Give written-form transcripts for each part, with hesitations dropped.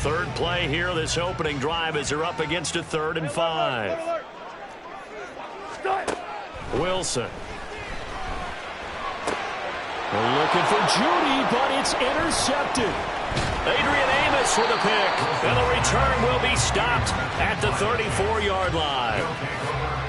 Third play here, this opening drive, as they're up against a 3rd and 5. Wilson. They're looking for Judy, but it's intercepted. Adrian Amos with a pick, and the return will be stopped at the 34-yard line.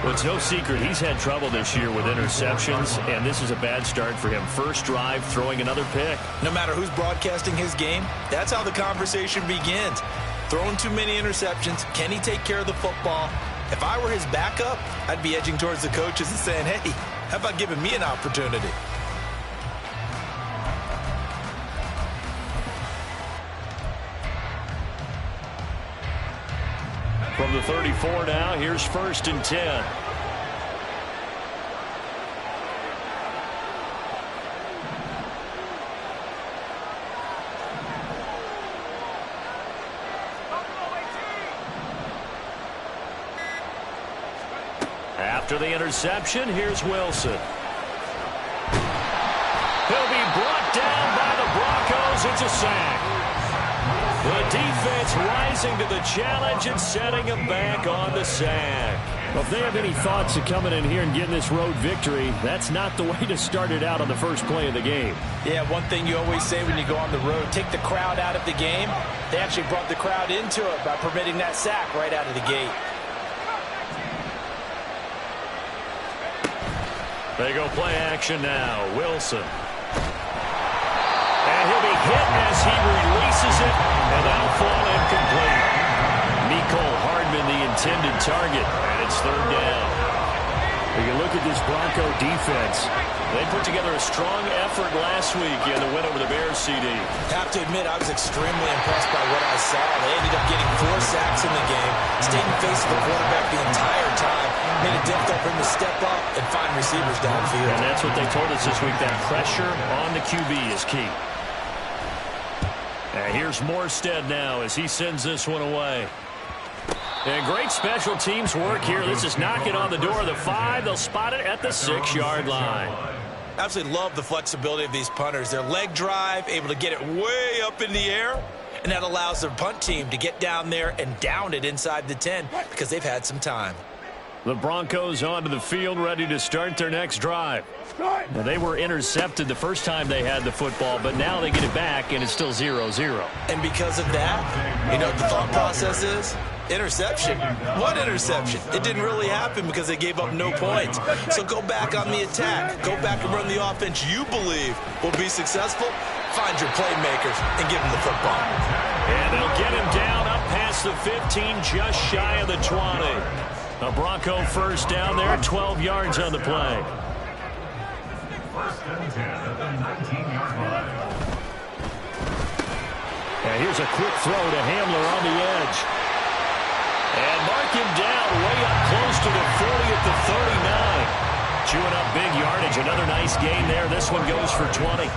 Well, it's no secret he's had trouble this year with interceptions, and this is a bad start for him. First drive, throwing another pick. No matter who's broadcasting his game, that's how the conversation begins. Throwing too many interceptions, can he take care of the football? If I were his backup, I'd be edging towards the coaches and saying, hey, how about giving me an opportunity? From the 34 now, here's 1st and 10. After the interception, here's Wilson. He'll be brought down by the Broncos. It's a sack. The defense rising to the challenge and setting him back on the sack. Well, if they have any thoughts of coming in here and getting this road victory, that's not the way to start it out on the first play of the game. Yeah, one thing you always say when you go on the road, take the crowd out of the game. They actually brought the crowd into it by permitting that sack right out of the gate. They go play action now. Wilson. And he'll be hit as he releases it, and that'll fall incomplete. Mecole Hardman, the intended target, and it's 3rd down. When you look at this Bronco defense, they put together a strong effort last week in the win over the Bears, CD. Have to admit, I was extremely impressed by what I saw. They ended up getting 4 sacks in the game, stayed in face of the quarterback the entire time, made it difficult for him to step up and find receivers downfield. And that's what they told us this week, that pressure on the QB is key. And here's Morstead now as he sends this one away. And great special teams work here. This is knocking on the door of the 5. They'll spot it at the 6-yard line. Absolutely love the flexibility of these punters. Their leg drive, able to get it way up in the air, and that allows their punt team to get down there and down it inside the 10 because they've had some time. The Broncos onto the field, ready to start their next drive. Now, they were intercepted the first time they had the football, but now they get it back, and it's still 0-0. And because of that, you know what the thought process is? Interception. What interception? It didn't really happen because they gave up no points. So go back on the attack. Go back and run the offense you believe will be successful. Find your playmakers and give them the football. And they'll get him down up past the 15, just shy of the 20. A Bronco first down there, 12 yards on the play. 1st and 10 at the 19-yard line. And here's a quick throw to Hamler on the edge. And mark him down way up close to the 40 at the 39. Chewing up big yardage. Another nice gain there. This one goes for 20.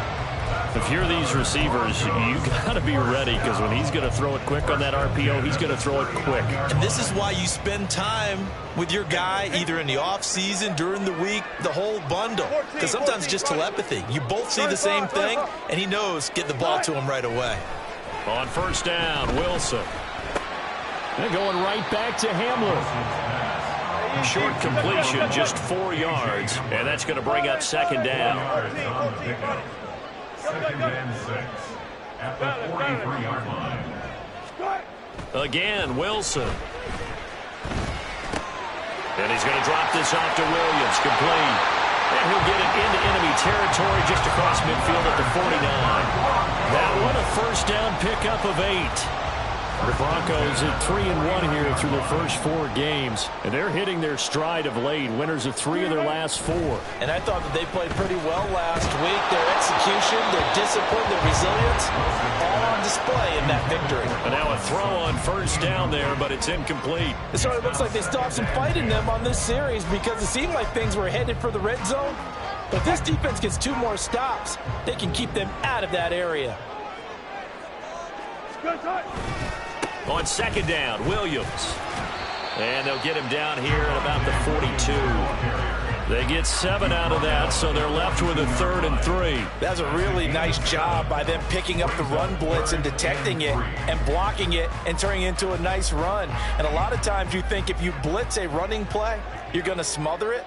If you're these receivers, you got to be ready because when he's going to throw it quick on that RPO, he's going to throw it quick. And this is why you spend time with your guy either in the offseason, during the week, the whole bundle. Because sometimes it's just telepathy. You both see the same thing, and he knows get the ball to him right away. On first down, Wilson. They're going right back to Hamler. Short completion, just 4 yards, and that's going to bring up 2nd down. 2nd and 6 at the 43-yard line. Again, Wilson. And he's going to drop this off to Williams, complete. And he'll get it into enemy territory just across midfield at the 49. That one a first down pickup of 8. The Broncos at 3-1 here through their first 4 games, and they're hitting their stride of late, winners of 3 of their last 4. And I thought that they played pretty well last week. Their execution, their discipline, their resilience, all on display in that victory. And now a throw on first down there, but it's incomplete. It sort of looks like they still have some fight in them on this series because it seemed like things were headed for the red zone. But if this defense gets 2 more stops, they can keep them out of that area. On 2nd down, Williams. And they'll get him down here at about the 42. They get 7 out of that, so they're left with a 3rd and 3. That's a really nice job by them picking up the run blitz and detecting it and blocking it and turning it into a nice run. And a lot of times you think if you blitz a running play, you're going to smother it.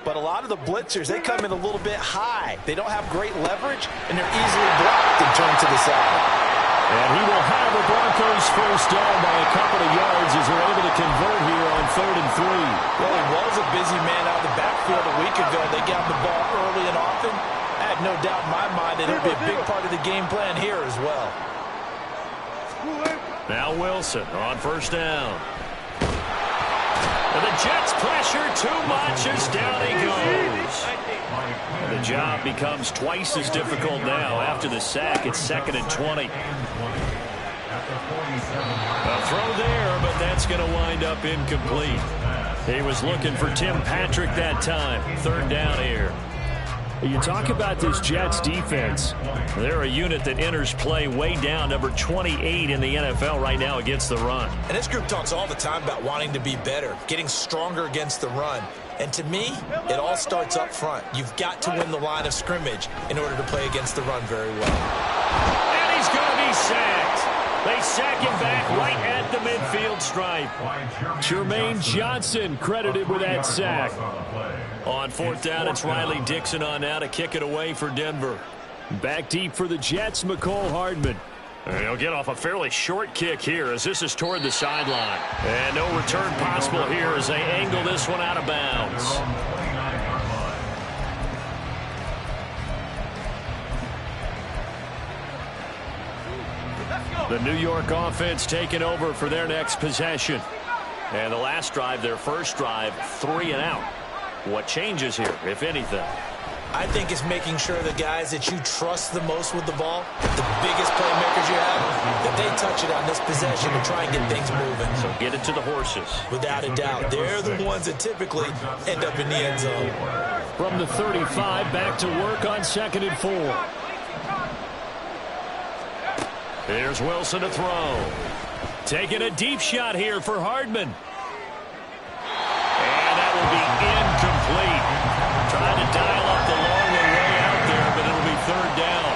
But a lot of the blitzers, they come in a little bit high. They don't have great leverage, and they're easily blocked and turned to the side. And he will have the Broncos first down by a couple of yards as they're able to convert here on 3rd and 3. Well, he was a busy man out of the backfield a week ago. They got the ball early and often. I have no doubt in my mind that it'll be a big part of the game plan here as well. Now Wilson on first down. And the Jets pressure too much as down he goes. The job becomes twice as difficult now after the sack. It's 2nd and 20. A throw there, but that's going to wind up incomplete. He was looking for Tim Patrick that time. 3rd down here. You talk about this Jets defense. They're a unit that enters play way down, number 28 in the NFL right now against the run. And this group talks all the time about wanting to be better, getting stronger against the run. And to me, it all starts up front. You've got to win the line of scrimmage in order to play against the run very well. And he's going to be sacked. They sack him back right at the midfield stripe. Jermaine Johnson credited with that sack. On 4th down, it's Riley Dixon on now to kick it away for Denver. Back deep for the Jets, McCole Hardman. And he'll get off a fairly short kick here as this is toward the sideline. And no return possible here as they angle this one out of bounds. The New York offense taking over for their next possession. And the last drive, their first drive, 3 and out. What changes here, if anything? I think it's making sure the guys that you trust the most with the ball, the biggest playmakers you have, that they touch it on this possession to try and get things moving. So get it to the horses. Without a doubt. They're the ones that typically end up in the end zone. From the 35, back to work on 2nd and 4. Here's Wilson to throw. Taking a deep shot here for Hardman. And that will be incomplete. Trying to dial up the long way out there, but it'll be 3rd down.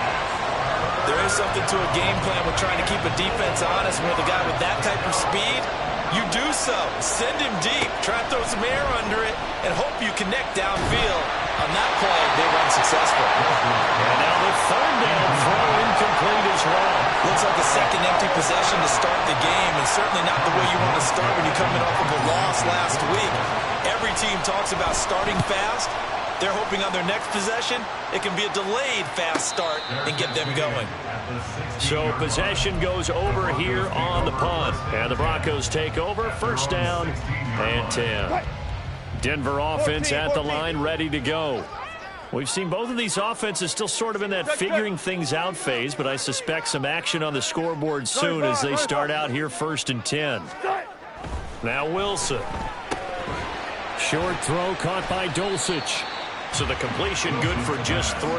There is something to a game plan with trying to keep a defense honest. With a guy with that type of speed, you do so. Send him deep. Try to throw some air under it and hope you connect downfield. On that play, they were unsuccessful. And now the 3rd down throw incomplete as well. Looks like a second empty possession to start the game, and certainly not the way you want to start when you're coming off of a loss last week. Every team talks about starting fast. They're hoping on their next possession, it can be a delayed fast start and get them going. So possession goes over here on the punt. And the Broncos take over. First down and 10. Denver offense at the line, ready to go. We've seen both of these offenses still sort of in that figuring things out phase, but I suspect some action on the scoreboard soon as they start out here 1st and 10. Now Wilson. Short throw caught by Dulcich. So the completion good for just 3.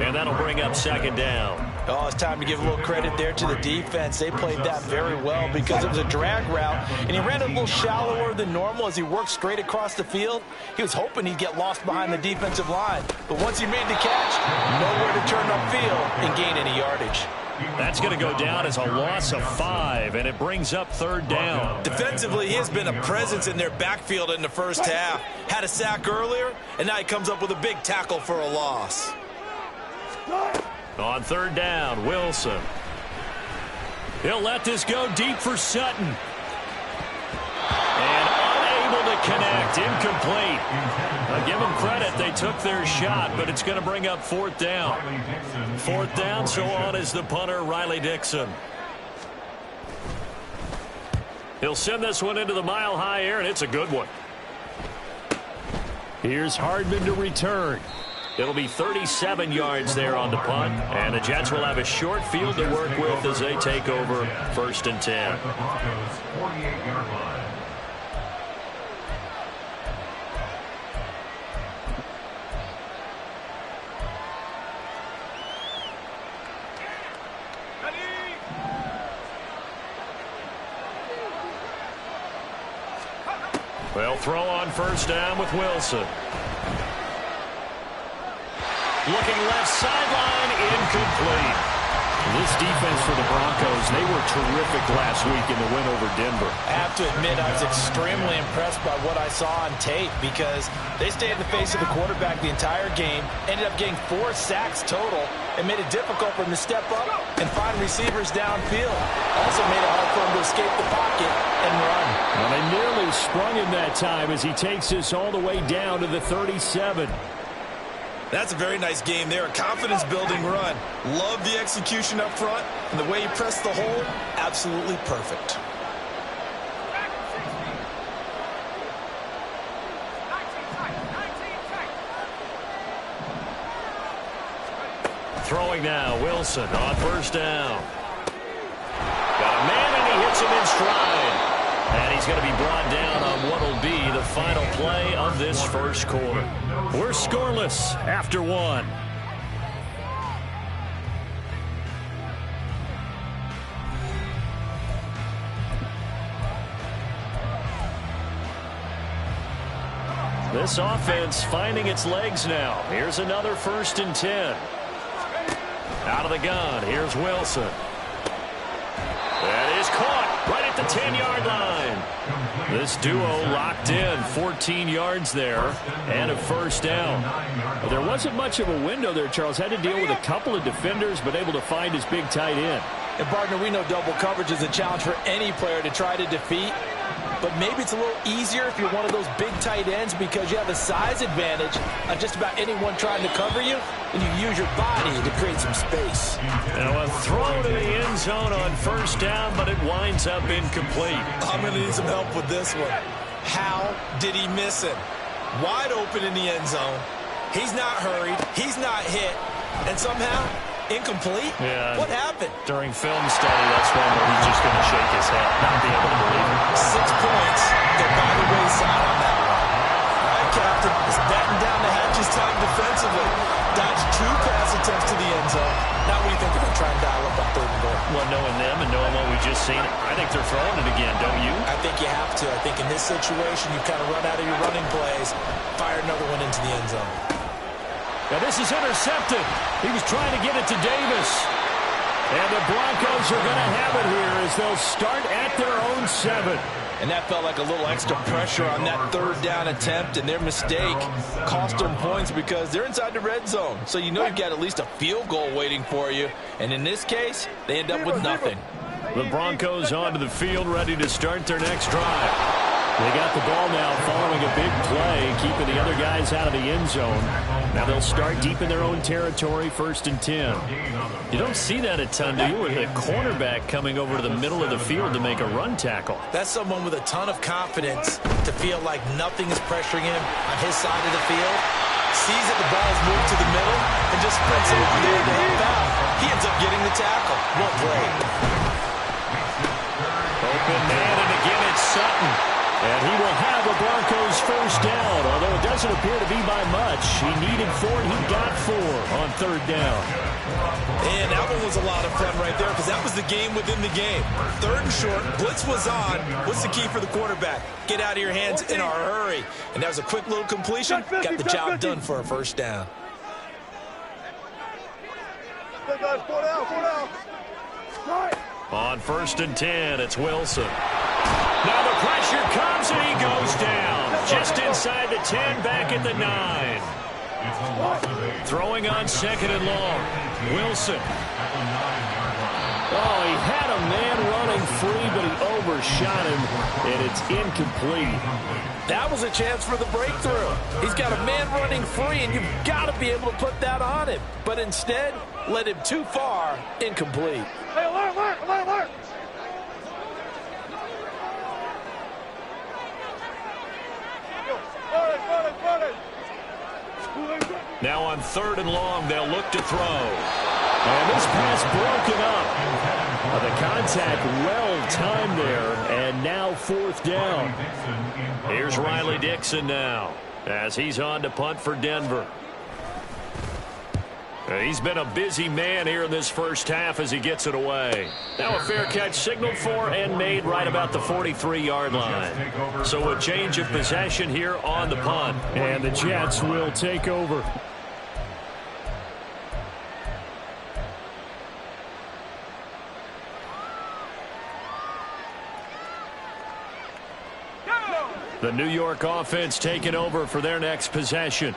And that'll bring up 2nd down. Oh, it's time to give a little credit there to the defense. They played that very well because it was a drag route, and he ran a little shallower than normal as he worked straight across the field. He was hoping he'd get lost behind the defensive line. But once he made the catch, nowhere to turn upfield and gain any yardage. That's going to go down as a loss of 5, and it brings up 3rd down. Defensively, he has been a presence in their backfield in the first half. Had a sack earlier, and now he comes up with a big tackle for a loss. On 3rd down, Wilson. He'll let this go deep for Sutton. And unable to connect, incomplete. I'll give them credit, they took their shot, but it's going to bring up 4th down. 4th down, so on is the punter, Riley Dixon. He'll send this one into the mile-high air, and it's a good one. Here's Hardman to return. It'll be 37 yards there on the punt, and the Jets will have a short field to work with as they take over 1st and 10. Well, throw on first down with Wilson. Looking left sideline, incomplete. This defense for the Broncos, they were terrific last week in the win over Denver. I have to admit, I was extremely impressed by what I saw on tape because they stayed in the face of the quarterback the entire game, ended up getting 4 sacks total, and made it difficult for him to step up and find receivers downfield. Also made it hard for him to escape the pocket and run. Well, they nearly sprung him that time as he takes this all the way down to the 37. That's a very nice game there. A confidence-building run. Love the execution up front. And the way he pressed the hole, absolutely perfect. Throwing now, Wilson on first down. Got a man, and he hits him in stride. And he's going to be brought down on what will be the final play of this first quarter. We're scoreless after 1. This offense finding its legs now. Here's another 1st and 10. Out of the gun, here's Wilson. That is caught right at the 10-yard line. This duo locked in, 14 yards there, and a first down. Well, there wasn't much of a window there, Charles. Had to deal with a couple of defenders, but able to find his big tight end. And, partner, we know double coverage is a challenge for any player to try to defeat. But maybe it's a little easier if you're one of those big tight ends because you have a size advantage on just about anyone trying to cover you, and you use your body to create some space. Now a throw to the end zone on first down, but it winds up incomplete. I'm going to need some help with this one. How did he miss it? Wide open in the end zone. He's not hurried. He's not hit. And somehow, incomplete? Yeah. What happened? During film study, that's one where he's just going to shake his head, not be able to believe it. 6 points. They're by the wayside on that one. All right, Captain. It's batten down the hatches time defensively. Dodged 2 pass attempts to the end zone. Now what do you think they're going to try and dial up on 3rd and goal? Well, knowing them and knowing what we just seen, I think they're throwing it again, don't you? I think you have to. I think in this situation, you kind of run out of your running plays, fire another one into the end zone. Now this is intercepted. He was trying to get it to Davis. And the Broncos are going to have it here as they'll start at their own 7. And that felt like a little extra pressure on that 3rd down attempt, and their mistake cost them points because they're inside the red zone. So you know you've got at least a field goal waiting for you. And in this case, they end up with nothing. The Broncos onto the field ready to start their next drive. They got the ball now following a big play, keeping the other guys out of the end zone. Now they'll start deep in their own territory, 1st and 10. You don't see that a ton, do you, with a cornerback coming over to the middle of the field to make a run tackle? That's someone with a ton of confidence to feel like nothing is pressuring him on his side of the field. Sees that the ball is moved to the middle and just sprints over there to help out. He ends up getting the tackle. Well played. Open man, and again it's Sutton. And he will have a Broncos first down, although it doesn't appear to be by much. He needed 4, and he got 4 on 3rd down. And that one was a lot of fun right there because that was the game within the game. 3rd and short, blitz was on. What's the key for the quarterback? Get out of your hands in a hurry. And that was a quick little completion. Got the job done for a first down. On 1st and 10, it's Wilson. Now the pressure comes, and he goes down. Just inside the 10, back at the 9. Throwing on 2nd and long. Wilson. Oh, he had a man running free, but he overshot him, and it's incomplete. That was a chance for the breakthrough. He's got a man running free, and you've got to be able to put that on him. But instead, led him too far, incomplete. Hey, alert! Now on 3rd and long, they'll look to throw. And this pass broken up. The contact well-timed there, and now 4th down. Here's Riley Dixon now, as he's on to punt for Denver. He's been a busy man here in this first half as he gets it away. Now a fair catch signaled for and made right about the 43-yard line. So a change of possession here on the punt. And the Jets will take over. The New York offense taking over for their next possession.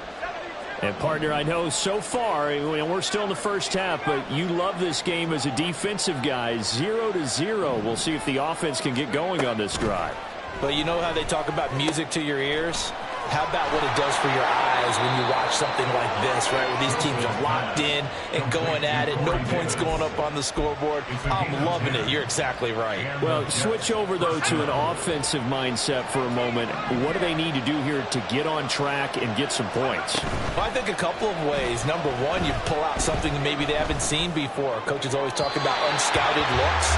And, partner, I know so far, we're still in the first half, but you love this game as a defensive guy. 0-0. We'll see if the offense can get going on this drive. But you know how they talk about music to your ears? How about what it does for your eyes when you watch something like this, right, where these teams are locked in and going at it, no points going up on the scoreboard? I'm loving it. You're exactly right. Well, switch over, though, to an offensive mindset for a moment. What do they need to do here to get on track and get some points? Well, I think a couple of ways. Number one, you pull out something maybe they haven't seen before. Coaches always talk about unscouted looks.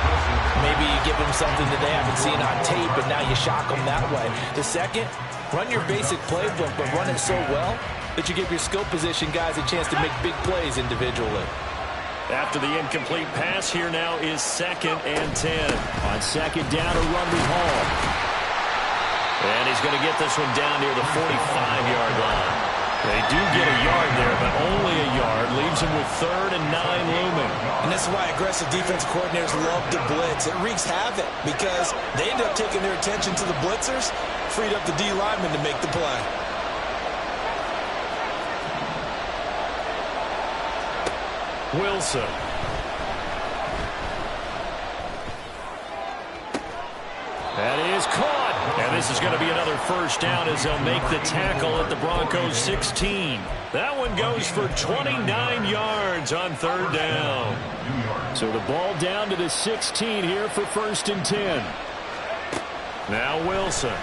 Maybe you give them something that they haven't seen on tape, and now you shock them that way. The second, run your basic playbook, but run it so well that you give your skill position guys a chance to make big plays individually. After the incomplete pass, here now is 2nd and 10. On second down, a run with Hall. And he's going to get this one down near the 45-yard line. They do get a yard there, but only a yard. Leaves him with 3rd and 9 looming. And this is why aggressive defensive coordinators love to blitz. It wreaks havoc because they end up taking their attention to the blitzers, freed up the D lineman to make the play. Wilson. That is caught. And this is going to be another first down as they'll make the tackle at the Broncos 16. That one goes for 29 yards on 3rd down. So the ball down to the 16 here for 1st and 10. Now Wilson.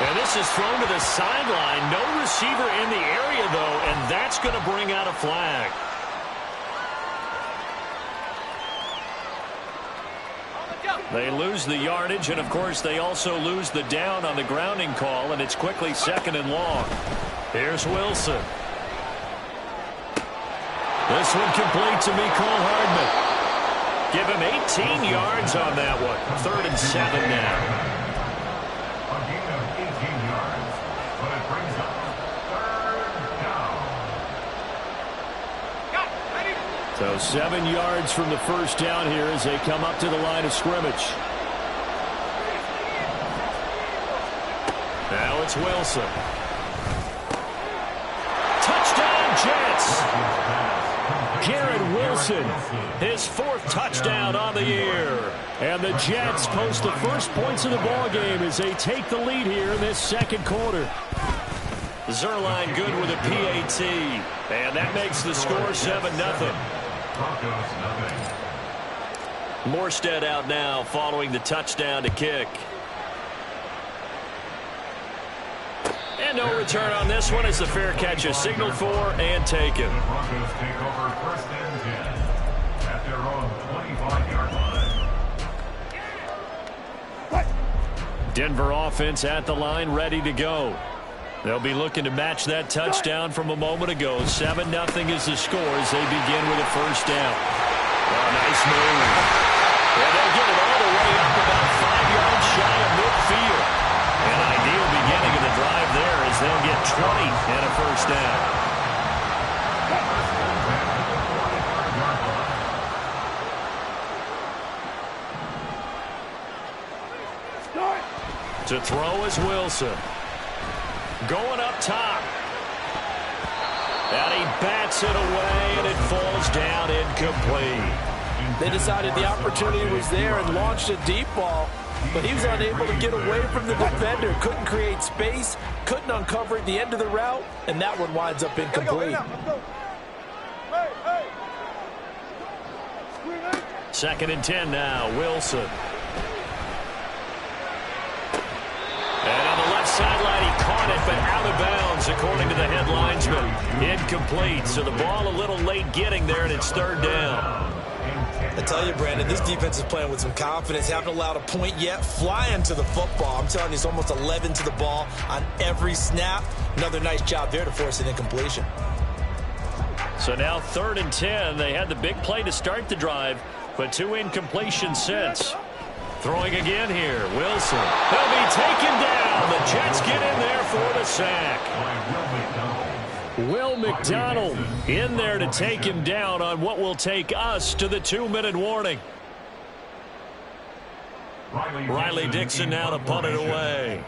And this is thrown to the sideline. No receiver in the area, though, and that's going to bring out a flag. They lose the yardage, and, of course, they also lose the down on the grounding call, and it's quickly 2nd and long. Here's Wilson. This one complete to Mecole Hardman. Give him 18 yards on that one. 3rd and 7 now. A gain of 18 yards, but it brings up 3rd down. So 7 yards from the first down here as they come up to the line of scrimmage. Now it's Wilson. Touchdown, Jets! Garrett Wilson, his 4th touchdown on the year. And the Jets post the first points of the ball game as they take the lead here in this 2nd quarter. Zuerlein good with a PAT, and that makes the score 7-0. Morstead out now following the touchdown to kick. And no return on this one as the fair catch is signaled for and taken. The Broncos take over 1st and 10 at their own 25-yard line. Denver offense at the line, ready to go. They'll be looking to match that touchdown from a moment ago. 7-0 is the score as they begin with a first down. Oh, nice move. And they'll get it all the way up about 5 yards shy of midfield. An ideal beginning of the drive there as they'll get 20 and a first down. To throw is Wilson. Going up top. And he bats it away, and it falls down incomplete. They decided the opportunity was there and launched a deep ball, but he was unable to get away from the defender. Couldn't create space, couldn't uncover at the end of the route, and that one winds up incomplete. 2nd and 10 now, Wilson. And on the left sideline, he caught it, but out of bounds, according to the head linesman. Incomplete, so the ball a little late getting there, and it's 3rd down. I tell you, Brandon, this defense is playing with some confidence. Haven't allowed a point yet. Flying to the football. I'm telling you, it's almost 11 to the ball on every snap. Another nice job there to force an incompletion. So now 3rd and 10. They had the big play to start the drive, but 2 incompletions since. Throwing again here, Wilson. He'll be taken down. The Jets get in there for the sack. Will McDonald in there to take him down on what will take us to the 2-minute warning. Riley Dixon now to punt it away.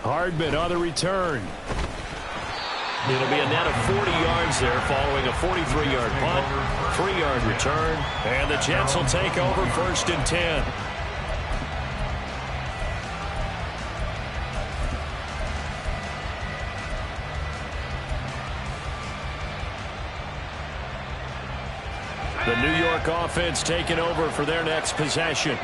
Hardman on the return. It'll be a net of 40 yards there following a 43-yard punt, 3-yard return, and the Jets will take over 1st and 10. The New York offense taking over for their next possession.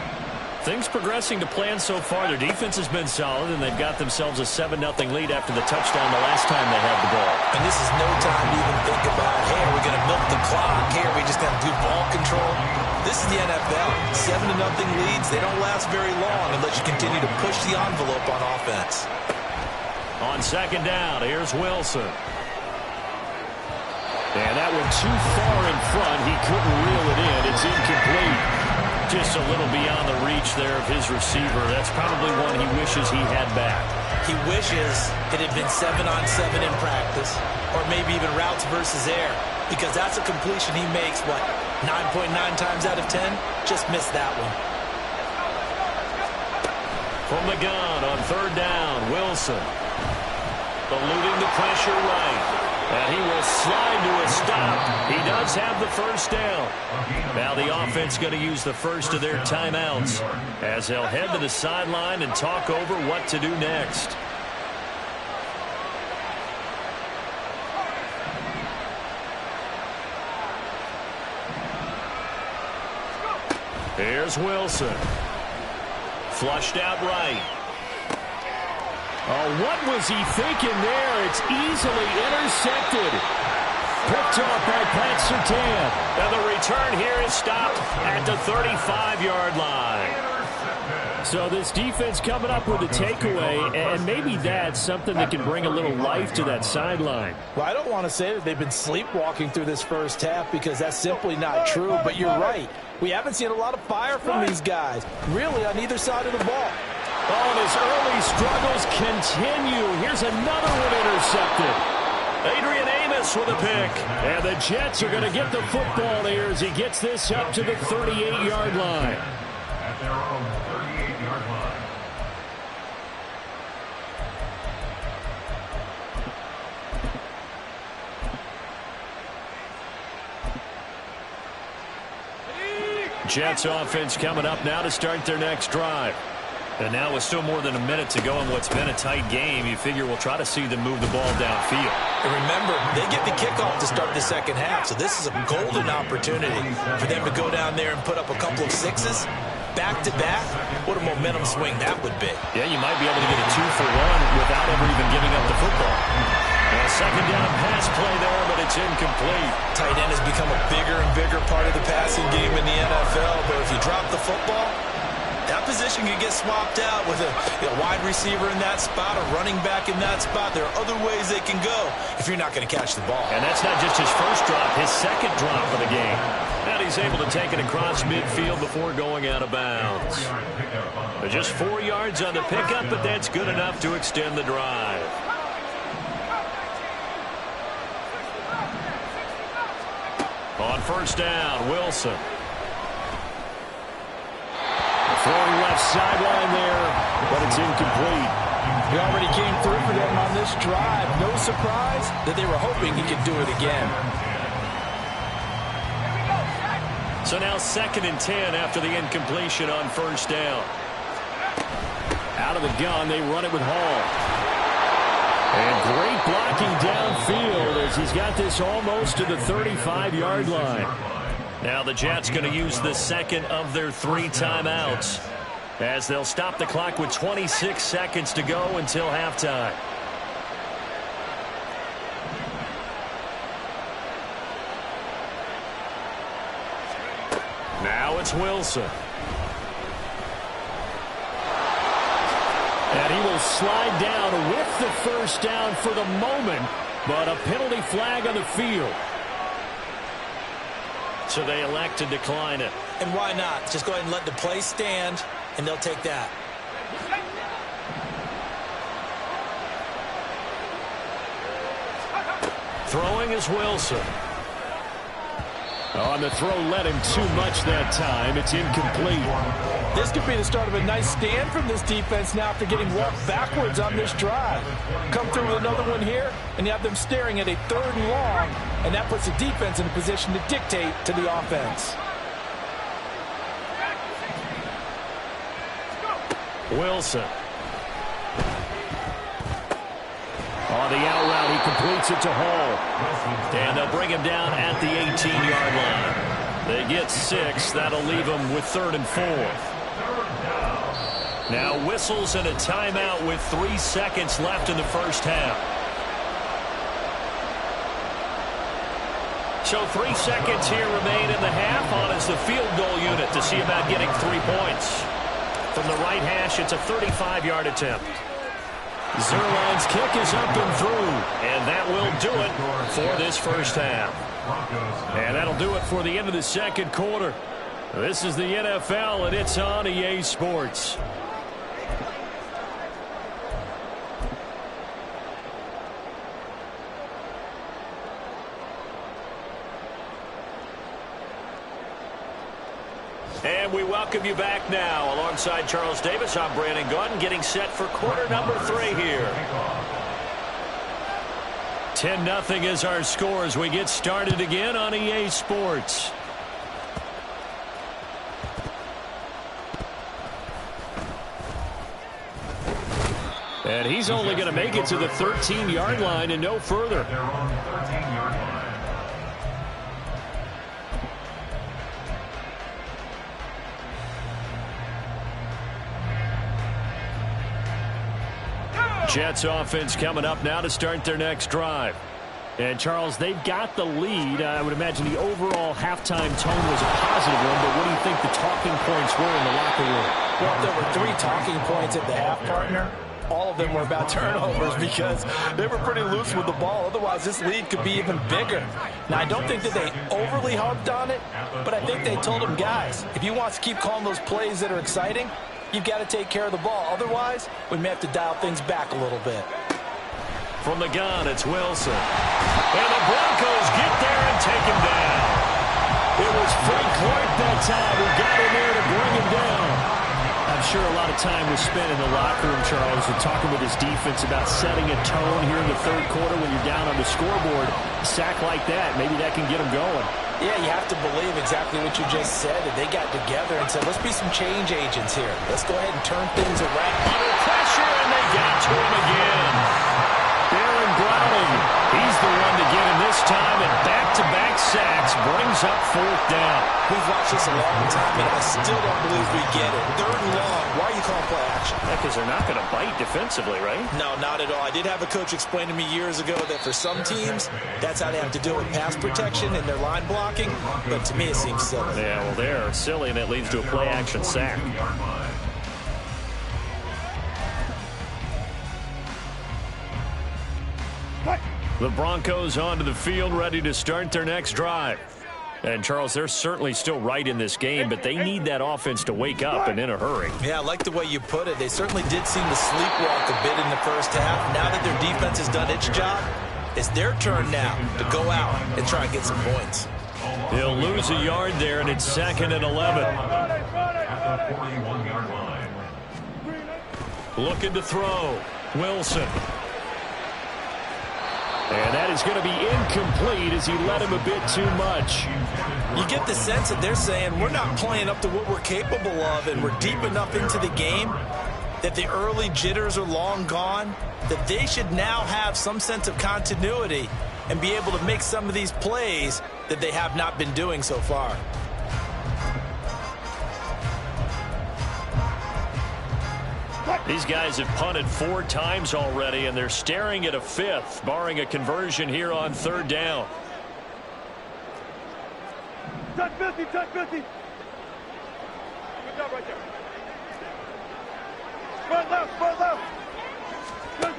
Things progressing to plan so far. Their defense has been solid, and they've got themselves a 7-0 lead after the touchdown the last time they had the ball. And this is no time to even think about, hey, are we going to milk the clock? Hey, are we just going to do ball control? This is the NFL. 7-0 leads, they don't last very long unless you continue to push the envelope on offense. On 2nd down, here's Wilson. And that went too far in front. He couldn't reel it in. It's incomplete. Just a little beyond the reach there of his receiver. That's probably one he wishes he had back. He wishes it had been 7-on-7 in practice, or maybe even routes versus air, because that's a completion he makes, what, 9.9 times out of 10? Just missed that one. From the gun on 3rd down, Wilson. Eluding the pressure right. And he will slide to a stop. He does have the 1st down. Now the offense going to use the first of their timeouts as they'll head to the sideline and talk over what to do next. Here's Wilson. Flushed out right. Oh, what was he thinking there? It's easily intercepted. Picked off by Pat Surtain. And the return here is stopped at the 35-yard line. So this defense coming up with a takeaway, and maybe that's something that can bring a little life to that sideline. Well, I don't want to say that they've been sleepwalking through this first half because that's simply not true, but you're right. We haven't seen a lot of fire from these guys, really on either side of the ball. Oh, and his early struggles continue. Here's another one intercepted. Adrian Amos with a pick. And the Jets are going to get the football here as he gets this up to the 38-yard line. At their own 38-yard line. Jets offense coming up now to start their next drive. And now with still more than a minute to go in what's been a tight game, you figure we'll try to see them move the ball downfield. And remember, they get the kickoff to start the second half, so this is a golden opportunity for them to go down there and put up a couple of sixes. Back-to-back, what a momentum swing that would be. Yeah, you might be able to get a 2-for-1 without ever even giving up the football. A 2nd down pass play there, but it's incomplete. Tight end has become a bigger and bigger part of the passing game in the NFL, but if you drop the football, that position can get swapped out with a wide receiver in that spot, a running back in that spot. There are other ways they can go if you're not going to catch the ball. And that's not just his first drop, his second drop of the game. And he's able to take it across midfield before going out of bounds. Just 4 yards on the pickup, but that's good enough to extend the drive. On 1st down, Wilson. Throwing left sideline there, but it's incomplete. He already came through for them on this drive. No surprise that they were hoping he could do it again. So now 2nd and 10 after the incompletion on 1st down. Out of the gun, they run it with Hall. And great blocking downfield as he's got this almost to the 35-yard line. Now the Jets going to use the second of their 3 timeouts. as they'll stop the clock with 26 seconds to go until halftime. Now it's Wilson. And he will slide down with the first down for the moment, but a penalty flag on the field. So they elect to decline it. And why not? Just go ahead and let the play stand, and they'll take that. Throwing is Wilson. On the throw, led him too much that time. It's incomplete. This could be the start of a nice stand from this defense now after getting walked backwards on this drive. Come through with another one here, and you have them staring at a 3rd and long, and that puts the defense in a position to dictate to the offense. Wilson. On the out route, he completes it to Hall. And they'll bring him down at the 18-yard line. They get 6. That'll leave them with 3rd and 4. Now whistles and a timeout with 3 seconds left in the first half. So 3 seconds here remain in the half. On is the field goal unit to see about getting 3 points. From the right hash, it's a 35-yard attempt. Zuerlein's kick is up and through, and that will do it for this first half. And that'll do it for the end of the second quarter. This is the NFL, and it's on EA Sports. And we welcome you back now. Alongside Charles Davis, I'm Brandon Gaudin, getting set for quarter number 3 here. 10-0 is our score as we get started again on EA Sports. And he's only going to make it to the 13-yard line and no further. They're on the 13-yard line. Jets offense coming up now to start their next drive. And, Charles, they've got the lead. I would imagine the overall halftime tone was a positive one, but what do you think the talking points were in the locker room? Well, there were 3 talking points at the half, partner. All of them were about turnovers because they were pretty loose with the ball. Otherwise, this lead could be even bigger. Now, I don't think that they overly harped on it, but I think they told them, guys, if you want to keep calling those plays that are exciting, you've got to take care of the ball. Otherwise, we may have to dial things back a little bit. From the gun, it's Wilson. And the Broncos get there and take him down. It was Frank Clark that time who got in there to bring him down. I'm sure a lot of time was spent in the locker room, Charles, and talking with his defense about setting a tone here in the third quarter when you're down on the scoreboard. A sack like that, maybe that can get him going. Yeah, you have to believe exactly what you just said, that they got together and said, let's be some change agents here. Let's go ahead and turn things around. Under pressure, and they got to him again. Aaron Browning, he's the one to get him this time, and back-to-back sacks brings up 4th down. We've watched this a long time, and I still don't believe we get it. 3rd and long. Why are you calling play action? Because they're not going to bite defensively, right? No, not at all. I did have a coach explain to me years ago that for some teams, that's how they have to deal with pass protection and their line blocking. But to me, it seems silly. Yeah, well, they're silly, and it leads to a play-action sack. The Broncos onto the field, ready to start their next drive. And, Charles, they're certainly still right in this game, but they need that offense to wake up and in a hurry. Yeah, I like the way you put it. They certainly did seem to sleepwalk a bit in the first half. Now that their defense has done its job, it's their turn now to go out and try and get some points. They'll lose a yard there, and it's 2nd and 11. At the 41-yard line. Looking to throw. Wilson. And that is going to be incomplete as he led him a bit too much. You get the sense that they're saying we're not playing up to what we're capable of, and we're deep enough into the game that the early jitters are long gone, that they should now have some sense of continuity and be able to make some of these plays that they have not been doing so far. These guys have punted 4 times already, and they're staring at a 5th, barring a conversion here on 3rd down. Touch 50, touch 50. Good job right there. Front left, front left. Good.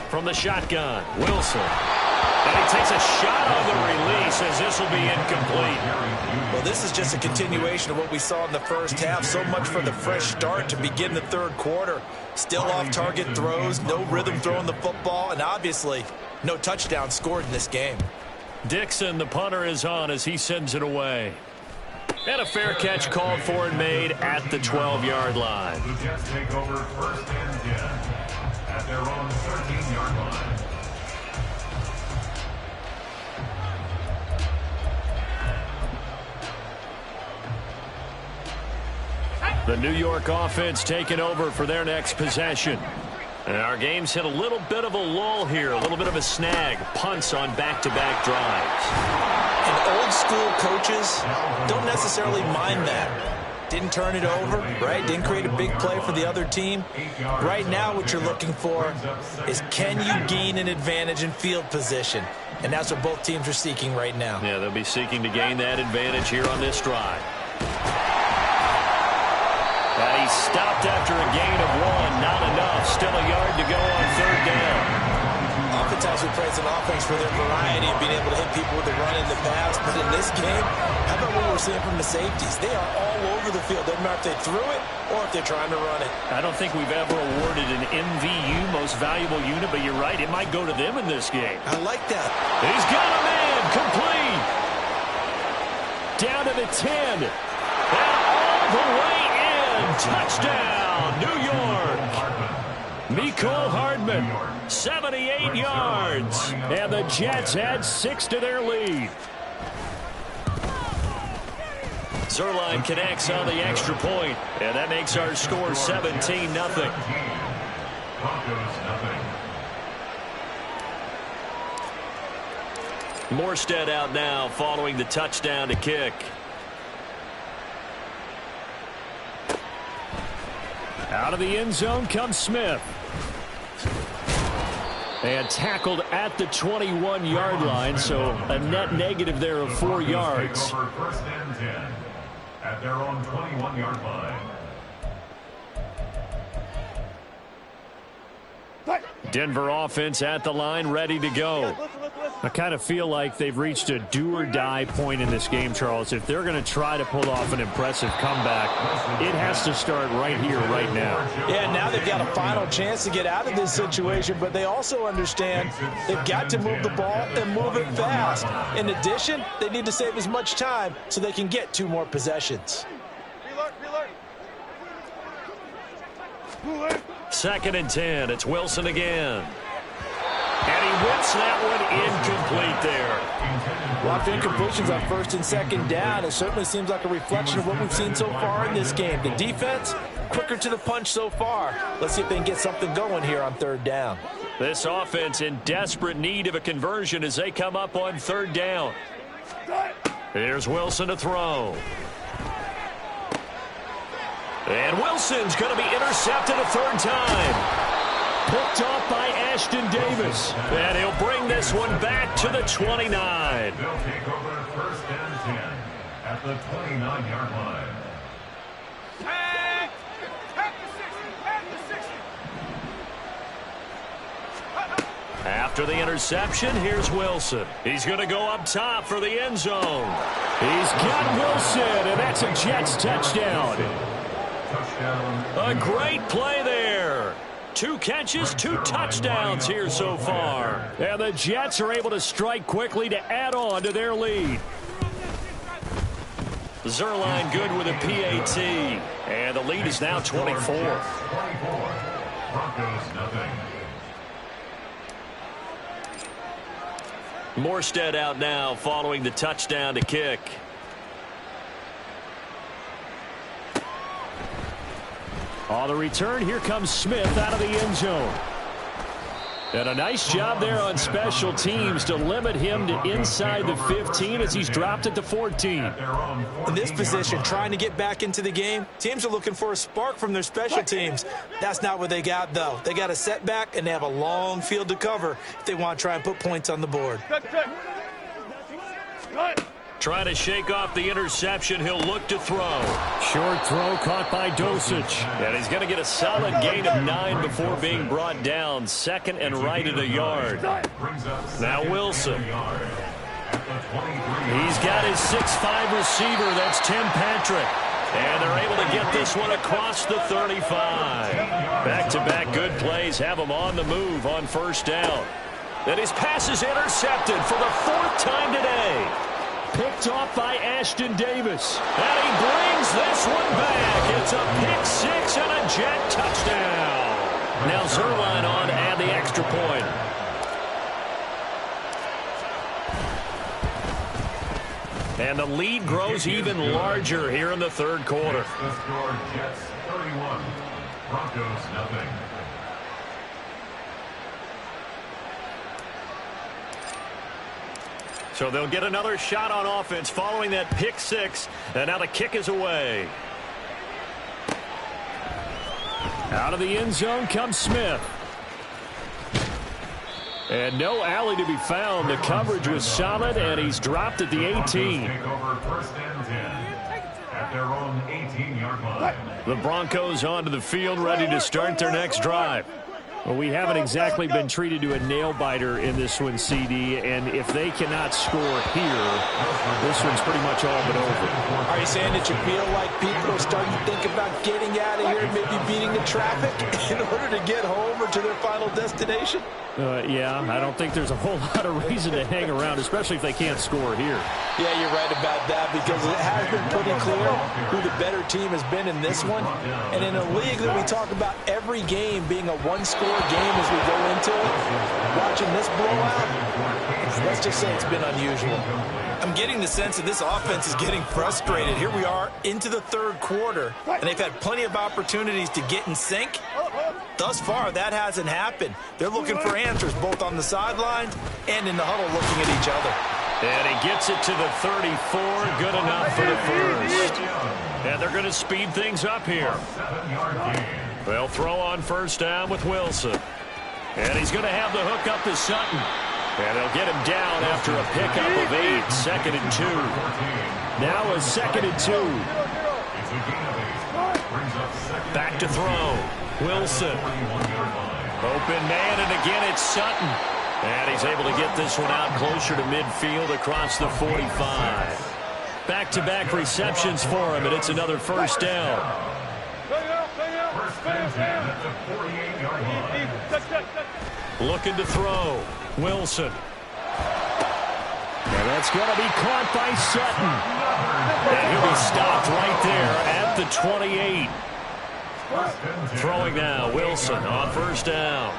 From the shotgun, Wilson. And he takes a shot on the release as this will be incomplete. Well, this is just a continuation of what we saw in the first half. So much for the fresh start to begin the 3rd quarter. Still off-target throws, no rhythm throwing the football, and obviously no touchdown scored in this game. Dixon, the punter, is on as he sends it away. And a fair catch called for and made at the 12-yard line. The Jets take over 1st and 10 at their own 13-yard line. The New York offense taking over for their next possession. And our game's hit a little bit of a lull here, a little bit of a snag. Punts on back-to-back drives. And old-school coaches don't necessarily mind that. Didn't turn it over, right? Didn't create a big play for the other team. Right now what you're looking for is, can you gain an advantage in field position? And that's what both teams are seeking right now. Yeah, they'll be seeking to gain that advantage here on this drive. And he's stopped after a gain of 1. Not enough. Still a yard to go on 3rd down. Oftentimes we praise an offense for their variety of being able to hit people with the run in the pass. But in this game, how about what we're seeing from the safeties? They are all over the field. Doesn't matter if they threw it or if they're trying to run it. I don't think we've ever awarded an MVU, most valuable unit, but you're right. It might go to them in this game. I like that. He's got a man. Complete. Down to the 10. And all the way in. Touchdown, New York. Mecole Hardman, 78 yards. And the Jets add 6 to their lead. Zuerlein connects on the extra point, and that makes our score 17-0. Morstead out now following the touchdown to kick. Out of the end zone comes Smith. And tackled at the 21-yard line, so a net negative there of 4 yards. Take over 1st and 10 at their own 21-yard line. Denver offense at the line, ready to go. I kind of feel like they've reached a do-or-die point in this game, Charles. If they're going to try to pull off an impressive comeback, it has to start right here, right now. Yeah, now they've got a final chance to get out of this situation, but they also understand they've got to move the ball and move it fast. In addition, they need to save as much time so they can get 2 more possessions. 2nd and 10. It's Wilson again. And he whips that one incomplete there. A lot of incompletions on 1st and 2nd down. It certainly seems like a reflection of what we've seen so far in this game. The defense, quicker to the punch so far. Let's see if they can get something going here on 3rd down. This offense in desperate need of a conversion as they come up on 3rd down. Here's Wilson to throw. And Wilson's going to be intercepted a 3rd time. Picked off by Ashton Davis. And he'll bring this one back to the 29. They'll take over 1st and 10 at the 29-yard line. After the interception, here's Wilson. He's going to go up top for the end zone. He's got Wilson, and that's a Jets touchdown. A great play there. 2 catches, 2 touchdowns here so far. And the Jets are able to strike quickly to add on to their lead. Zuerlein good with a PAT. And the lead is now 24. Broncos nothing. Morstead out now following the touchdown to kick. On the return, here comes Smith out of the end zone. And a nice job there on special teams to limit him to inside the 15 as he's dropped at the 14. In this position, trying to get back into the game, teams are looking for a spark from their special teams. That's not what they got, though. They got a setback, and they have a long field to cover if they want to try and put points on the board. Trying to shake off the interception. He'll look to throw. Short throw caught by Dosich. And he's going to get a solid gain of 9 before being brought down. Second and right at a yard. Now Wilson. He's got his 6'5 receiver. That's Tim Patrick. And they're able to get this one across the 35. Back-to-back good plays have him on the move on first down. Then his pass is intercepted for the 4th time today. Picked off by Ashton Davis. And he brings this one back. It's a pick 6 and a jet touchdown. Now Zuerlein on to add the extra point. And the lead grows even larger here in the third quarter. The score, Jets 31, Broncos nothing. So they'll get another shot on offense following that pick 6. And now the kick is away. Out of the end zone comes Smith. And no alley to be found. The coverage was solid, and he's dropped at the 18. Take over first and 10 at their own 18-yard line. The Broncos onto the field, ready to start their next drive. Well, we haven't exactly been treated to a nail-biter in this one, CD, and if they cannot score here, this one's pretty much all but over. Are you saying that you feel like people are starting to think about getting out of here, maybe beating the traffic in order to get home or to their final destination? Yeah, I don't think there's a whole lot of reason to hang around, especially if they can't score here. Yeah, you're right about that, because it has been pretty clear who the better team has been in this one. And in a league that we talk about every game being a one-score game as we go into it, watching this blowout, let's just say it's been unusual. I'm getting the sense that this offense is getting frustrated. Here we are into the third quarter, and they've had plenty of opportunities to get in sync. Thus far, that hasn't happened. They're looking for answers both on the sidelines and in the huddle looking at each other. And he gets it to the 34. Good enough for the first. And they're going to speed things up here. They'll throw on first down with Wilson. And he's going to have the hook up to Sutton. And they'll get him down after a pickup of 8. Second and 2. Now a second and 2. Back to throw. Wilson. Open man, and again it's Sutton. And he's able to get this one out closer to midfield across the 45. Back-to-back receptions for him, and it's another first down. Looking to throw. Wilson. And that's going to be caught by Sutton. And he'll be stopped right there at the 28. Throwing now, Wilson on first down.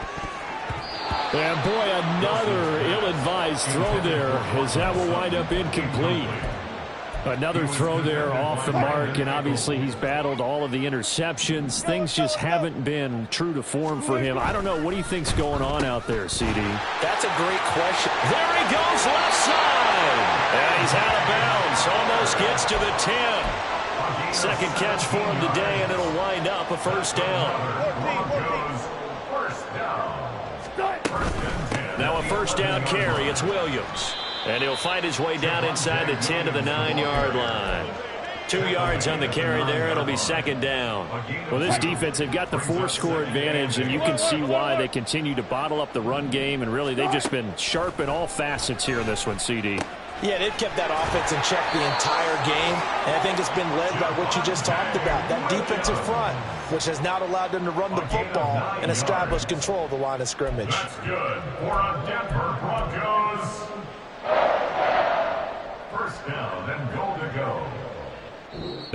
And boy, another ill-advised throw there, as that will wind up incomplete. Another throw there off the mark, and obviously he's battled all of the interceptions. Things just haven't been true to form for him. I don't know. What do you think's going on out there, CD? That's a great question. There he goes, left side. And he's out of bounds. Almost gets to the 10. Second catch for him today, and it'll wind up a first down. Now a first down carry. It's Williams. And he'll find his way down inside the 10 to the 9-yard line. 2 yards on the carry there. It'll be second down. Well, this defense, they've got the 4-score advantage, and you can see why they continue to bottle up the run game, and really they've just been sharp in all facets here in this one, CD. Yeah, they've kept that offense in check the entire game, and I think it's been led by what you just talked about, that defensive front, which has not allowed them to run the football and establish control of the line of scrimmage. That's good for a Denver Broncos. First down and goal to go.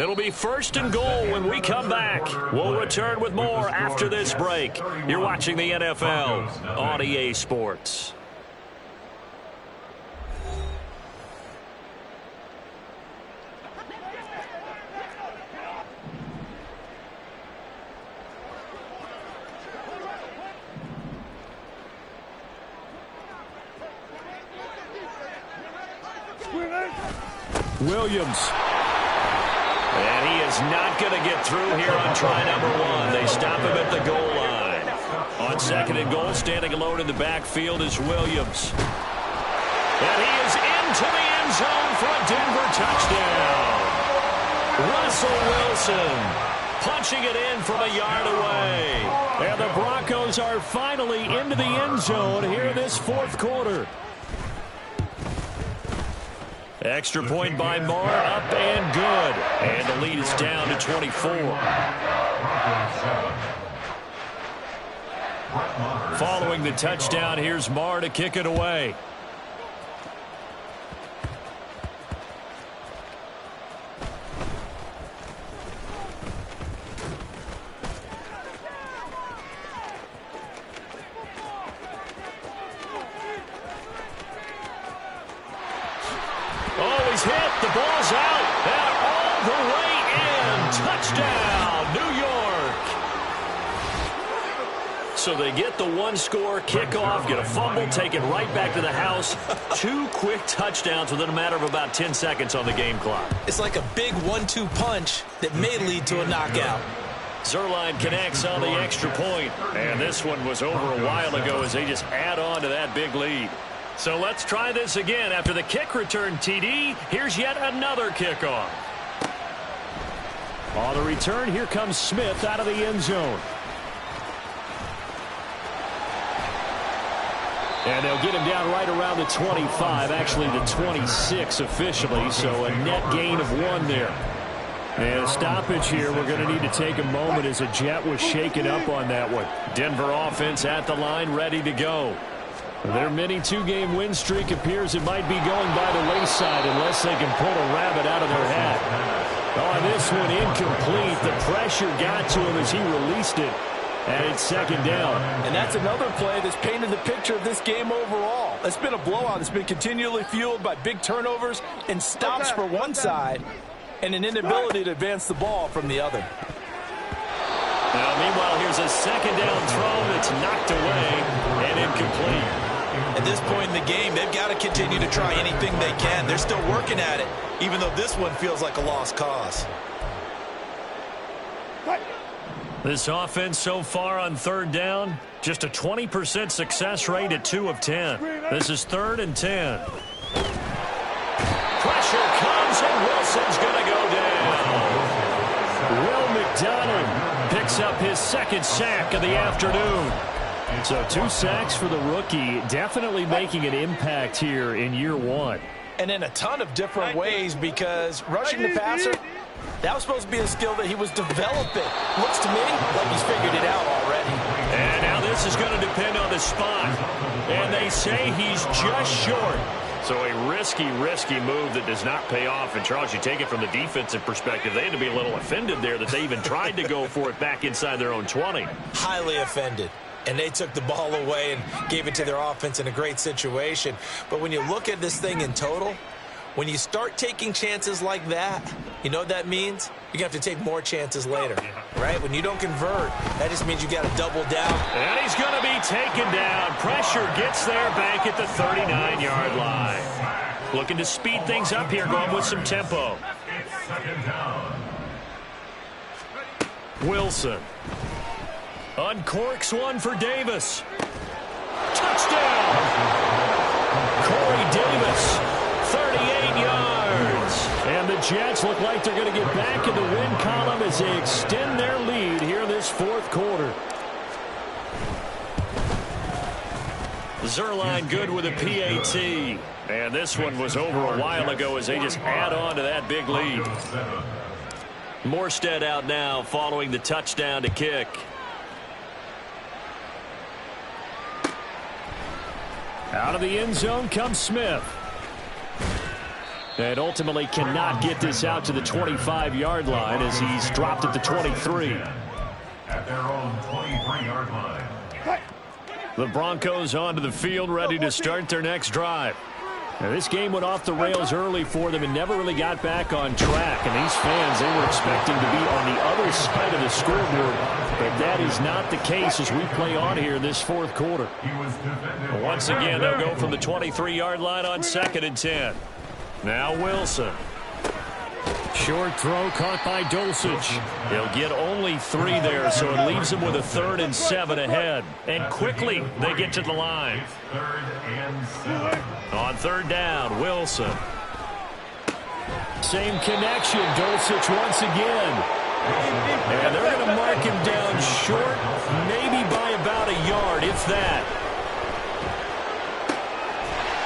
It'll be first and goal when we come back. We'll return with more after this break. You're watching the NFL on EA Sports. Williams. And he is not going to get through here on try number 1. They stop him at the goal line. On second and goal, standing alone in the backfield is Williams. And he is into the end zone for a Denver touchdown. Russell Wilson punching it in from a yard away. And the Broncos are finally into the end zone here this fourth quarter. Extra point by Marr, up and good. And the lead is down to 24. Following the touchdown, here's Marr to kick it away. Oh, he's hit. The ball's out. And all the way in. Touchdown, New York. So they get the one-score kickoff, get a fumble, take it right back to the house. 2 quick touchdowns within a matter of about 10 seconds on the game clock. It's like a big 1-2 punch that may lead to a knockout. Zuerlein connects on the extra point. And this one was over a while ago as they just add on to that big lead. So let's try this again. After the kick return TD, here's yet another kickoff. On the return, here comes Smith out of the end zone. And they'll get him down right around the 25, actually the 26 officially, so a net gain of 1 there. And a stoppage here. We're going to need to take a moment as a jet was shaken up on that one. Denver offense at the line, ready to go. Their mini 2-game win streak appears it might be going by the wayside unless they can pull a rabbit out of their hat. On this one, incomplete. The pressure got to him as he released it. And it's second down. And that's another play that's painted the picture of this game overall. It's been a blowout. It's been continually fueled by big turnovers and stops for one side and an inability to advance the ball from the other. Now, meanwhile, here's a second down throw that's knocked away and incomplete. At this point in the game, they've got to continue to try anything they can. They're still working at it, even though this one feels like a lost cause. This offense so far on third down, just a 20% success rate at 2 of 10. This is 3rd and 10. Pressure comes, and Wilson's going to go down. Will McDonald picks up his second sack of the afternoon. So 2 sacks for the rookie, definitely making an impact here in year 1. And in a ton of different ways, because rushing the passer, that was supposed to be a skill that he was developing. Looks to me like he's figured it out already. And now this is going to depend on the spot. And they say he's just short. So a risky move that does not pay off. And, Charles, you take it from the defensive perspective. They had to be a little offended there that they even tried to go for it back inside their own 20. Highly offended. And they took the ball away and gave it to their offense in a great situation. But when you look at this thing in total, when you start taking chances like that, you know what that means? You're going to have to take more chances later, right? When you don't convert, that just means you got to double down. And he's going to be taken down. Pressure gets there back at the 39-yard line. Looking to speed things up here, going with some tempo. Wilson. Uncorks one for Davis. Touchdown! Corey Davis, 38 yards. And the Jets look like they're going to get back in the win column as they extend their lead here in this fourth quarter. Zuerlein good with a PAT. And this one was over a while ago as they just add on to that big lead. Morstead out now following the touchdown to kick. Out of the end zone comes Smith. And ultimately cannot get this out to the 25-yard line as he's dropped at the 23. At their own 23-yard line. The Broncos onto the field, ready to start their next drive. Now, this game went off the rails early for them and never really got back on track. And these fans, they were expecting to be on the other side of the scoreboard. But that is not the case as we play on here in this fourth quarter. Once again, they'll go from the 23-yard line on 2nd and 10. Now Wilson. Short throw caught by Dulcich. He'll get only 3 there, so it leaves him with a 3rd and 7 ahead. And quickly, they get to the line. On 3rd down, Wilson. Same connection, Dulcich once again. And they're going to mark him down short, maybe by about a yard, if that.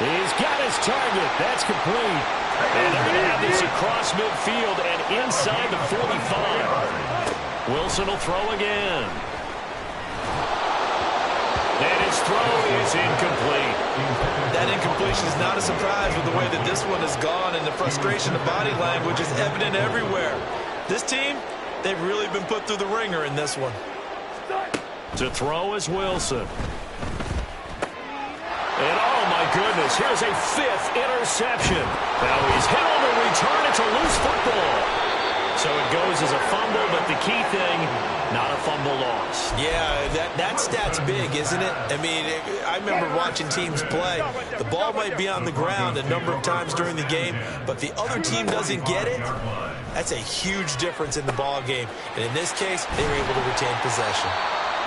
He's got his target. That's complete. And they're going to have this across midfield and inside the 45. Wilson will throw again. And his throw is incomplete. That incompletion is not a surprise with the way that this one has gone, and the frustration of body language is evident everywhere. This team, they've really been put through the ringer in this one. To throw is Wilson. And oh my goodness, here's a 5th interception. Now he's hit on the return. It's a loose football. So it goes as a fumble, but the key thing, not a fumble loss. Yeah, that stat's big, isn't it? I mean, I remember watching teams play. The ball might be on the ground a number of times during the game, but the other team doesn't get it. That's a huge difference in the ball game. And in this case, they were able to retain possession.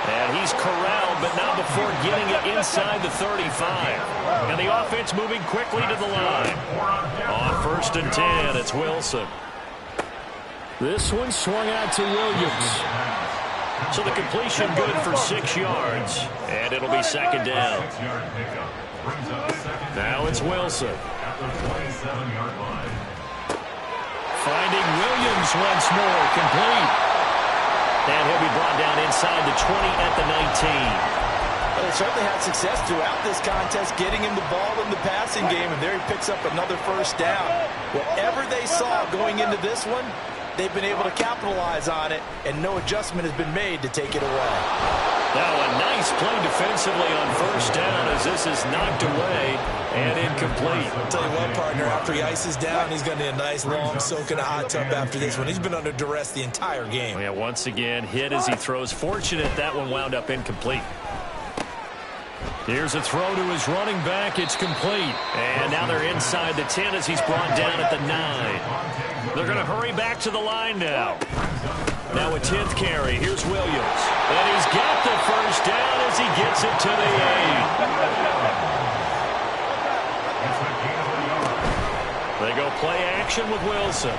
And he's corralled, but not before getting it inside the 35. And the offense moving quickly to the line. On 1st and 10, it's Wilson. This one swung out to Williams. So the completion good for 6 yards. And it'll be 2nd down. Now it's Wilson. Finding Williams once more, complete. And he'll be brought down inside the 20 at the 19. Well, they certainly had success throughout this contest, getting him the ball in the passing game, and there he picks up another 1st down. Whatever they saw going into this one, they've been able to capitalize on it, and no adjustment has been made to take it away. Now a nice play defensively on 1st down as this is knocked away and incomplete. I'll tell you what, partner, after he ices down, he's going to need a nice long soak in a hot tub after this one. He's been under duress the entire game. Yeah, once again, hit as he throws. Fortunate that one wound up incomplete. Here's a throw to his running back. It's complete. And now they're inside the 10 as he's brought down at the 9. They're going to hurry back to the line now. Now a 10th carry. Here's Williams. And he's got the 1st down as he gets it to the 8. They go play action with Wilson.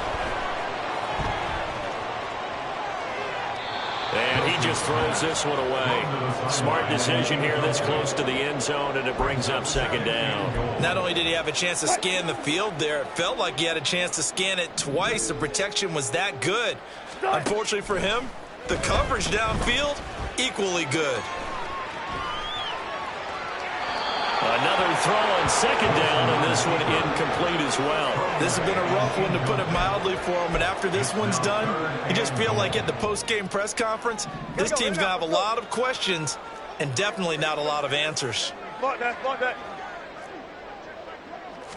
And he just throws this one away. Smart decision here this close to the end zone, and it brings up 2nd down. Not only did he have a chance to scan the field there, it felt like he had a chance to scan it twice. The protection was that good. Unfortunately for him, the coverage downfield, equally good. Another throw on 2nd down, and this one incomplete as well. This has been a rough one, to put it mildly, for him. And after this one's done, you just feel like at the post-game press conference, this team's going to have a lot of questions and definitely not a lot of answers.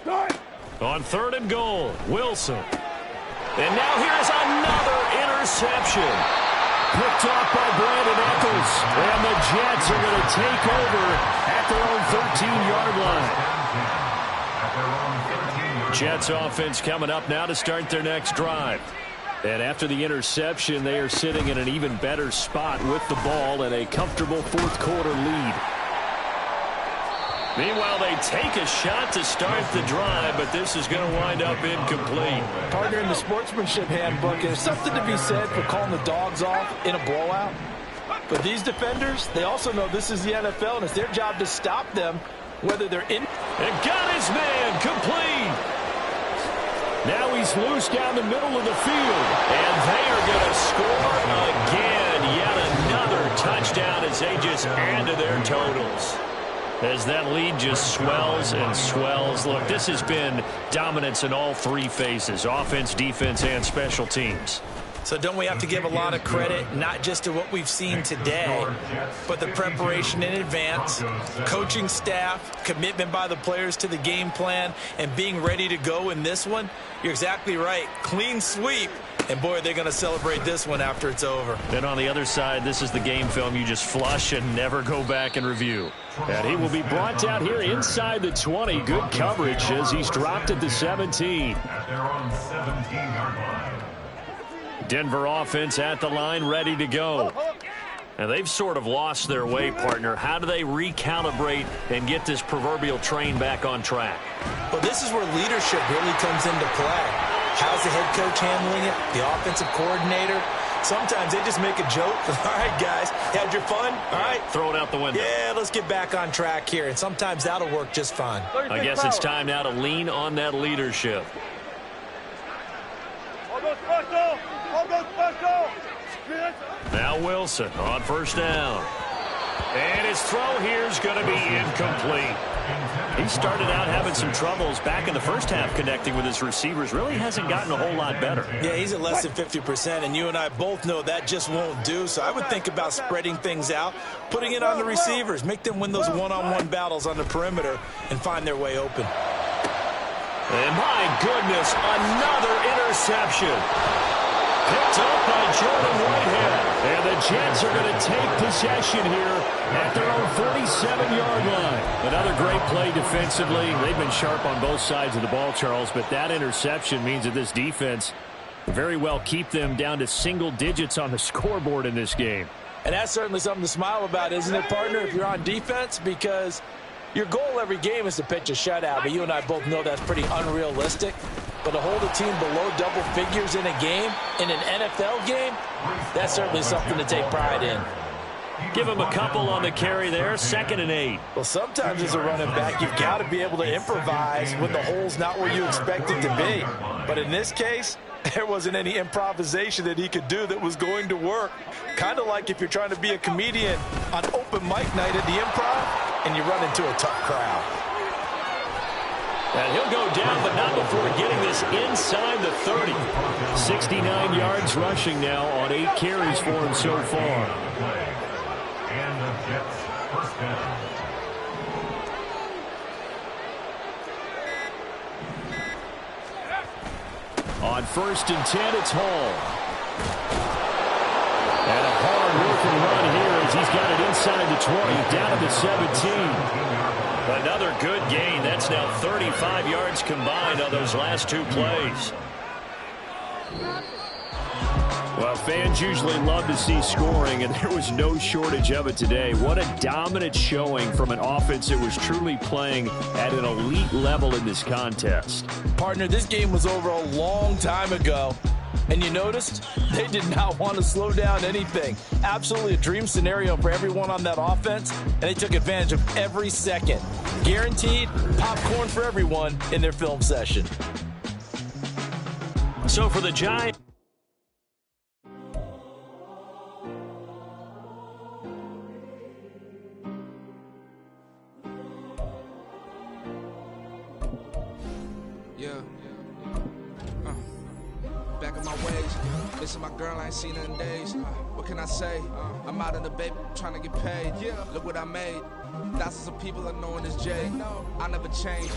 On 3rd and goal, Wilson. And now here's another interception. Picked off by Brandon Echols. And the Jets are going to take over at their own 13-yard line. Jets offense coming up now to start their next drive. And after the interception, they are sitting in an even better spot with the ball and a comfortable 4th quarter lead. Meanwhile, they take a shot to start the drive, but this is going to wind up incomplete. Partner, in the sportsmanship handbook, there's something to be said for calling the dogs off in a blowout. But these defenders, they also know this is the NFL, and it's their job to stop them, whether they're in. And got his man complete. Now he's loose down the middle of the field. And they are going to score again. Yet another touchdown as they just add to their totals. As that lead just swells and swells. Look, this has been dominance in all 3 phases, offense, defense, and special teams. So don't we have to give a lot of credit, not just to what we've seen today, but the preparation in advance, coaching staff, commitment by the players to the game plan, and being ready to go in this one? You're exactly right. Clean sweep. And, boy, they're going to celebrate this one after it's over. Then on the other side, this is the game film you just flush and never go back and review. And he will be brought down here inside the 20. Good coverage as he's dropped at the 17. At their own 17-yard line. Denver offense at the line, ready to go. And they've sort of lost their way, partner. How do they recalibrate and get this proverbial train back on track? Well, this is where leadership really comes into play. How's the head coach handling it? The offensive coordinator? Sometimes they just make a joke. All right, guys, had your fun? All right. Throw it out the window. Yeah, let's get back on track here. And sometimes that'll work just fine. I guess it's time now to lean on that leadership. Now Wilson on first down. And his throw here is going to be incomplete. He started out having some troubles back in the first half connecting with his receivers. Really hasn't gotten a whole lot better. Yeah, he's at less than 50%, and you and I both know that just won't do. So I would think about spreading things out, putting it on the receivers, make them win those one-on-one battles on the perimeter and find their way open. And my goodness, another interception. Picked up by Jordan Whitehead. And the Jets are going to take possession here at their own 47-yard line. Another great play defensively. They've been sharp on both sides of the ball, Charles, but that interception means that this defense very well keep them down to single digits on the scoreboard in this game. And that's certainly something to smile about, isn't it, partner, if you're on defense? Because your goal every game is to pitch a shutout, but you and I both know that's pretty unrealistic. But to hold a team below double figures in a game, in an NFL game, that's certainly something to take pride in. Give him a couple on the carry there, 2nd and 8. Well, sometimes as a running back, you've got to be able to improvise when the hole's not where you expect it to be. But in this case, there wasn't any improvisation that he could do that was going to work. Kind of like if you're trying to be a comedian on open mic night at the Improv and you run into a tough crowd. And he'll go down, but not before getting this inside the 30. 69 yards rushing now on 8 carries for him so far. And the Jets first down. On 1st and 10, it's Hall. And a hard-working run here as he's got it inside the 20, down to the 17. Another good gain. That's now 35 yards combined on those last 2 plays. Well, fans usually love to see scoring, and there was no shortage of it today. What a dominant showing from an offense that was truly playing at an elite level in this contest. Partner, this game was over a long time ago. And you noticed they did not want to slow down anything. Absolutely a dream scenario for everyone on that offense, and they took advantage of every second. Guaranteed popcorn for everyone in their film session. So for the Giants, back in my ways, missing my girl, I ain't seen her in days. What can I say? I'm out in the baby, trying to get paid. Look what I made. Thousands of people are knowing this Jay. I never change.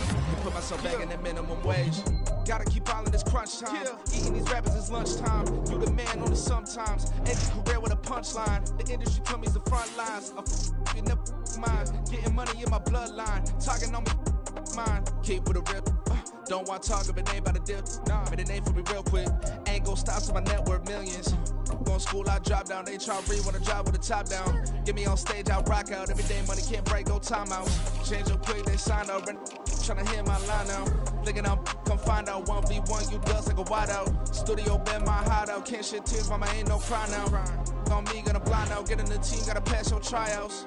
Put myself back in that minimum wage. Gotta keep all in this crunch time. Eating these rappers is lunchtime. You the man on it sometimes. End your career with a punchline. The industry told me it's the front lines. You never mind. Getting money in my bloodline. Talking on me, mine. Keep with a rip. Don't want to talk if it ain't about a dip. Made a name for me real quick. Ain't gon' stop till my net worth millions. Going to school, I drop down. They try to read when I drive with the top down. Get me on stage, I rock out. Every day money can't break, go timeouts. Change up quick, they sign up. Tryna hear my line now. Thinking I'm come find out 1v1, you dust like a wideout. Studio been my hideout. Can't shed tears, mama ain't no cry now. On me, gonna blind out. Get in the team, gotta pass your tryouts.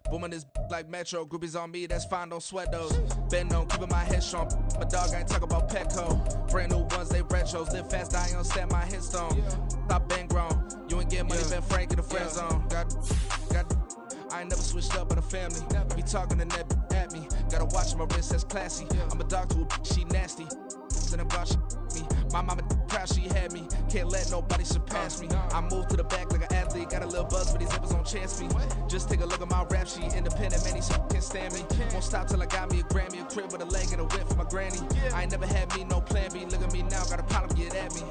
Booming this like Metro, groupies on me, that's fine, don't sweat those. Been on, keeping my head strong. My dog ain't talk about Petco. Brand new ones, they retros. Live fast, I ain't on set my headstone. Stop been grown. You ain't getting money, been Frank in the friend zone. Got. I ain't never switched up on the family. Be talking to that at me. Gotta watch my wrist, that's classy. I'm a dog to a she nasty. And about me. My mama proud she had me. Can't let nobody surpass me. I moved to the back like an athlete. Got a little buzz for these zippers on chance me. Just take a look at my rap sheet. Independent, man, these can't stand me. Won't stop till I got me a Grammy. A crib with a leg and a whip for my granny. I ain't never had me no plan B. Look at me now, got a problem, get at me.